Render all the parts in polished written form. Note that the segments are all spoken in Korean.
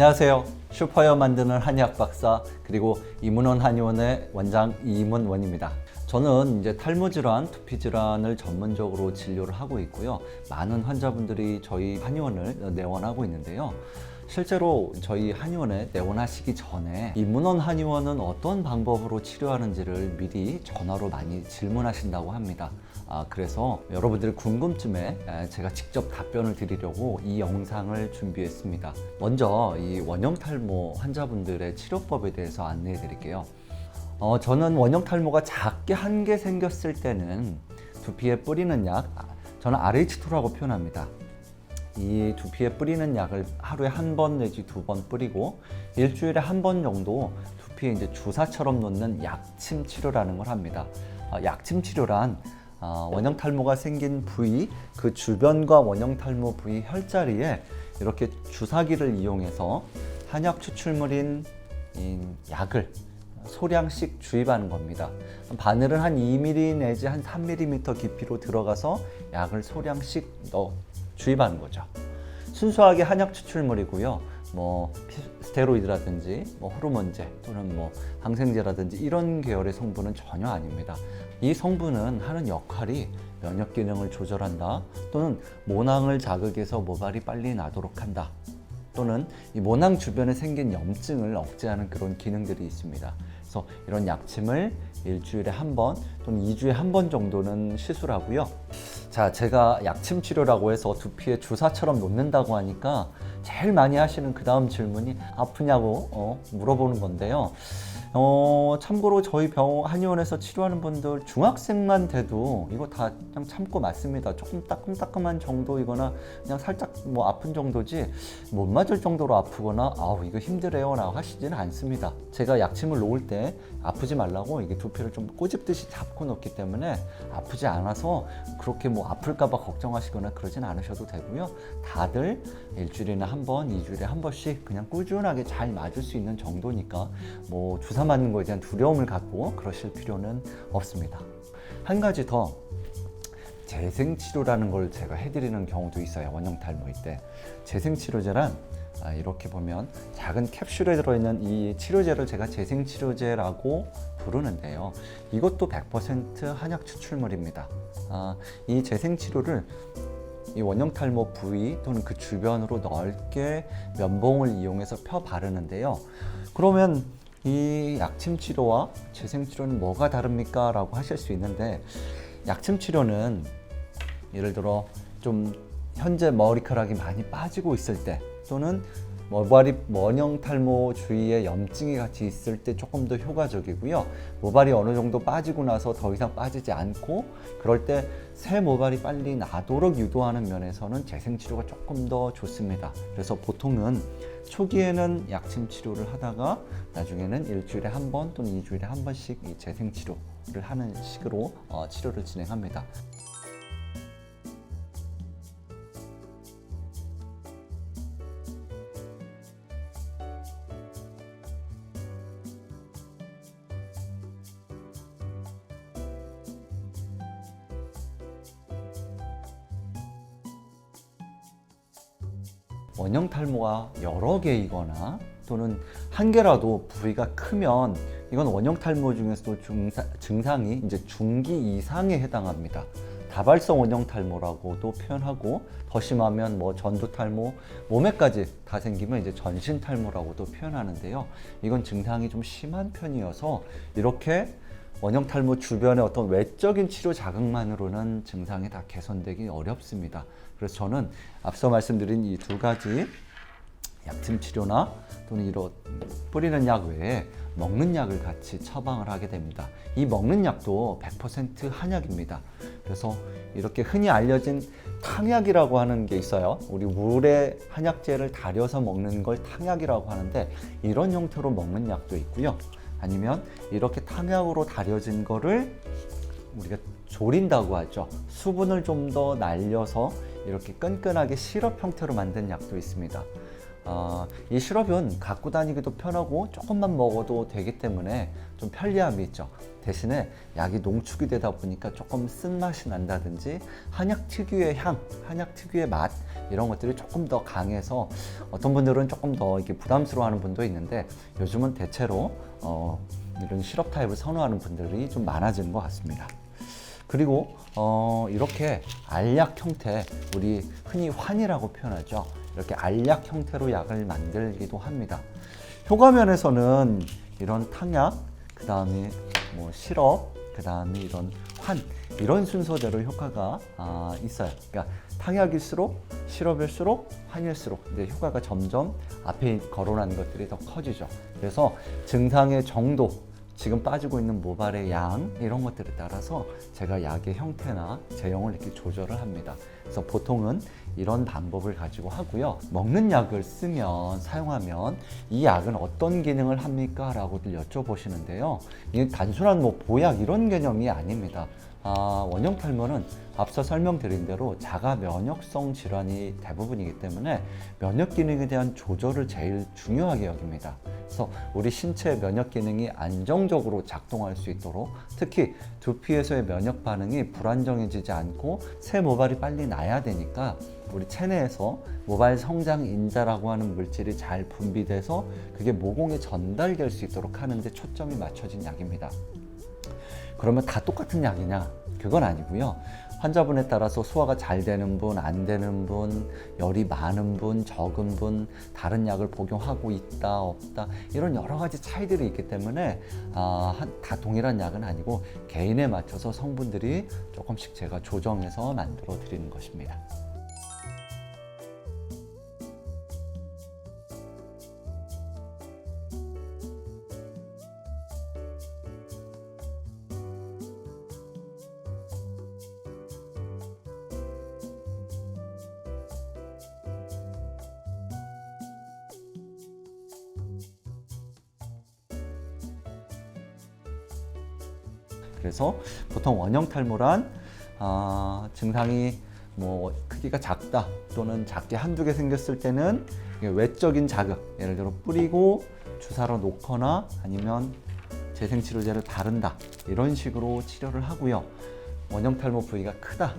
안녕하세요. 슈퍼헤어 만드는 한의학 박사 그리고 이문원 한의원의 원장 이문원입니다. 저는 이제 탈모 질환, 두피 질환을 전문적으로 진료를 하고 있고요. 많은 환자분들이 저희 한의원을 내원하고 있는데요. 실제로 저희 한의원에 내원하시기 전에 이문원 한의원은 어떤 방법으로 치료하는지를 미리 전화로 많이 질문하신다고 합니다. 그래서 여러분들의 궁금증에 제가 직접 답변을 드리려고 이 영상을 준비했습니다. 먼저 이 원형 탈모 환자분들의 치료법에 대해서 안내해 드릴게요. 저는 원형 탈모가 작게 한 개 생겼을 때는 두피에 뿌리는 약, 저는 RH2라고 표현합니다. 이 두피에 뿌리는 약을 하루에 한 번 내지 두 번 뿌리고 일주일에 한 번 정도 두피에 이제 주사처럼 놓는 약침 치료라는 걸 합니다. 약침 치료란 원형 탈모가 생긴 부위, 그 주변과 원형 탈모 부위 혈자리에 이렇게 주사기를 이용해서 한약 추출물인 약을 소량씩 주입하는 겁니다. 바늘은 한 2mm 내지 한 3mm 깊이로 들어가서 약을 소량씩 주입하는 거죠. 순수하게 한약 추출물이고요. 스테로이드라든지 호르몬제 또는 항생제라든지 이런 계열의 성분은 전혀 아닙니다. 이 성분은 하는 역할이 면역 기능을 조절한다, 또는 모낭을 자극해서 모발이 빨리 나도록 한다, 또는 이 모낭 주변에 생긴 염증을 억제하는 그런 기능들이 있습니다. 그래서 이런 약침을 일주일에 한 번 또는 2주에 한 번 정도는 시술하고요. 자, 제가 약침 치료라고 해서 두피에 주사처럼 놓는다고 하니까 제일 많이 하시는 그 다음 질문이 아프냐고 물어보는 건데요. 참고로 저희 한의원에서 치료하는 분들 중학생만 돼도 이거 다 그냥 참고 맞습니다. 조금 따끔따끔한 정도이거나 그냥 살짝 아픈 정도지 못 맞을 정도로 아프거나 이거 힘들어요 라고 하시지는 않습니다. 제가 약침을 놓을 때 아프지 말라고 이게 두피를 좀 꼬집듯이 잡고 놓기 때문에 아프지 않아서 그렇게 아플까봐 걱정하시거나 그러진 않으셔도 되고요. 다들 일주일에 한 번, 2주일에 한 번씩 그냥 꾸준하게 잘 맞을 수 있는 정도니까 주사 맞는 거에 대한 두려움을 갖고 그러실 필요는 없습니다. 한 가지 더, 재생치료라는 걸 제가 해드리는 경우도 있어요. 원형 탈모일 때. 재생치료제란 이렇게 보면 작은 캡슐에 들어있는 이 치료제를 제가 재생치료제라고 부르는데요. 이것도 100% 한약 추출물입니다. 이 재생치료를 이 원형 탈모 부위 또는 그 주변으로 넓게 면봉을 이용해서 펴 바르는데요. 그러면 이 약침 치료와 재생 치료는 뭐가 다릅니까? 라고 하실 수 있는데, 약침 치료는 예를 들어 좀 현재 머리카락이 많이 빠지고 있을 때, 또는 모발이 원형 탈모 주위에 염증이 같이 있을 때 조금 더 효과적이고요. 모발이 어느 정도 빠지고 나서 더 이상 빠지지 않고 그럴 때 새 모발이 빨리 나도록 유도하는 면에서는 재생치료가 조금 더 좋습니다. 그래서 보통은 초기에는 약침 치료를 하다가 나중에는 일주일에 한 번 또는 2주일에 한 번씩 이 재생치료를 하는 식으로 치료를 진행합니다. 원형 탈모가 여러 개이거나 또는 한 개라도 부위가 크면 이건 원형 탈모 중에서도 증상이 이제 중기 이상에 해당합니다. 다발성 원형 탈모라고도 표현하고, 더 심하면 전두 탈모, 몸에까지 다 생기면 이제 전신 탈모라고도 표현하는데요. 이건 증상이 좀 심한 편이어서 이렇게 원형 탈모 주변의 어떤 외적인 치료 자극만으로는 증상이 다 개선되기 어렵습니다. 그래서 저는 앞서 말씀드린 이 두 가지 약침 치료나 또는 이런 뿌리는 약 외에 먹는 약을 같이 처방을 하게 됩니다. 이 먹는 약도 100% 한약입니다. 그래서 이렇게 흔히 알려진 탕약이라고 하는 게 있어요. 우리 물에 한약재를 달여서 먹는 걸 탕약이라고 하는데, 이런 형태로 먹는 약도 있고요. 아니면 이렇게 탕약으로 달여진 거를 우리가 졸인다고 하죠. 수분을 좀 더 날려서 이렇게 끈끈하게 시럽 형태로 만든 약도 있습니다. 이 시럽은 갖고 다니기도 편하고 조금만 먹어도 되기 때문에 좀 편리함이 있죠. 대신에 약이 농축이 되다 보니까 조금 쓴맛이 난다든지 한약 특유의 향, 한약 특유의 맛, 이런 것들이 조금 더 강해서 어떤 분들은 조금 더 이렇게 부담스러워하는 분도 있는데 요즘은 대체로 이런 시럽 타입을 선호하는 분들이 좀 많아지는 것 같습니다. 그리고 이렇게 알약 형태, 우리 흔히 환이라고 표현하죠. 이렇게 알약 형태로 약을 만들기도 합니다. 효과면에서는 이런 탕약, 그 다음에 뭐 시럽, 그 다음에 이런 환, 이런 순서대로 효과가 있어요. 그러니까 탕약일수록, 시럽일수록, 환일수록 근데 효과가 점점 앞에 거론하는 것들이 더 커지죠. 그래서 증상의 정도, 지금 빠지고 있는 모발의 양, 이런 것들에 따라서 제가 약의 형태나 제형을 이렇게 조절을 합니다. 그래서 보통은 이런 방법을 가지고 하고요. 먹는 약을 쓰면, 사용하면 이 약은 어떤 기능을 합니까? 라고들 여쭤보시는데요. 이게 단순한 뭐 보약 이런 개념이 아닙니다. 원형 탈모는 앞서 설명드린 대로 자가 면역성 질환이 대부분이기 때문에 면역 기능에 대한 조절을 제일 중요하게 여깁니다. 그래서 우리 신체의 면역 기능이 안정적으로 작동할 수 있도록, 특히 두피에서의 면역 반응이 불안정해지지 않고 새 모발이 빨리 나야 되니까 우리 체내에서 모발 성장 인자라고 하는 물질이 잘 분비돼서 그게 모공에 전달될 수 있도록 하는 데 초점이 맞춰진 약입니다. 그러면 다 똑같은 약이냐? 그건 아니고요. 환자분에 따라서 소화가 잘 되는 분, 안 되는 분, 열이 많은 분, 적은 분, 다른 약을 복용하고 있다, 없다, 이런 여러 가지 차이들이 있기 때문에 다 동일한 약은 아니고 개인에 맞춰서 성분들이 조금씩 제가 조정해서 만들어 드리는 것입니다. 그래서 보통 원형 탈모란 증상이 뭐 크기가 작다 또는 작게 한두 개 생겼을 때는 외적인 자극, 예를 들어 뿌리고 주사로 놓거나 아니면 재생치료제를 바른다, 이런 식으로 치료를 하고요. 원형 탈모 부위가 크다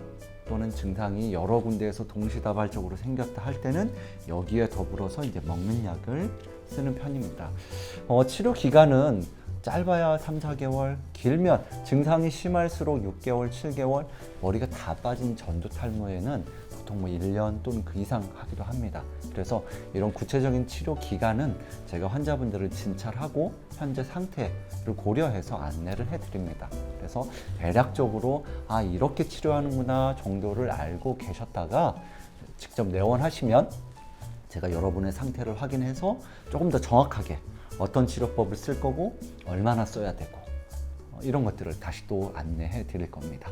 또는 증상이 여러 군데에서 동시다발적으로 생겼다 할 때는 여기에 더불어서 이제 먹는 약을 쓰는 편입니다. 치료 기간은 짧아야 3, 4개월, 길면 증상이 심할수록 6개월, 7개월, 머리가 다 빠진 전두 탈모에는 보통 뭐 1년 또는 그 이상 하기도 합니다. 그래서 이런 구체적인 치료 기간은 제가 환자분들을 진찰하고 현재 상태를 고려해서 안내를 해드립니다. 그래서 대략적으로 이렇게 치료하는구나 정도를 알고 계셨다가 직접 내원하시면 제가 여러분의 상태를 확인해서 조금 더 정확하게 어떤 치료법을 쓸 거고 얼마나 써야 되고 이런 것들을 다시 또 안내해 드릴 겁니다.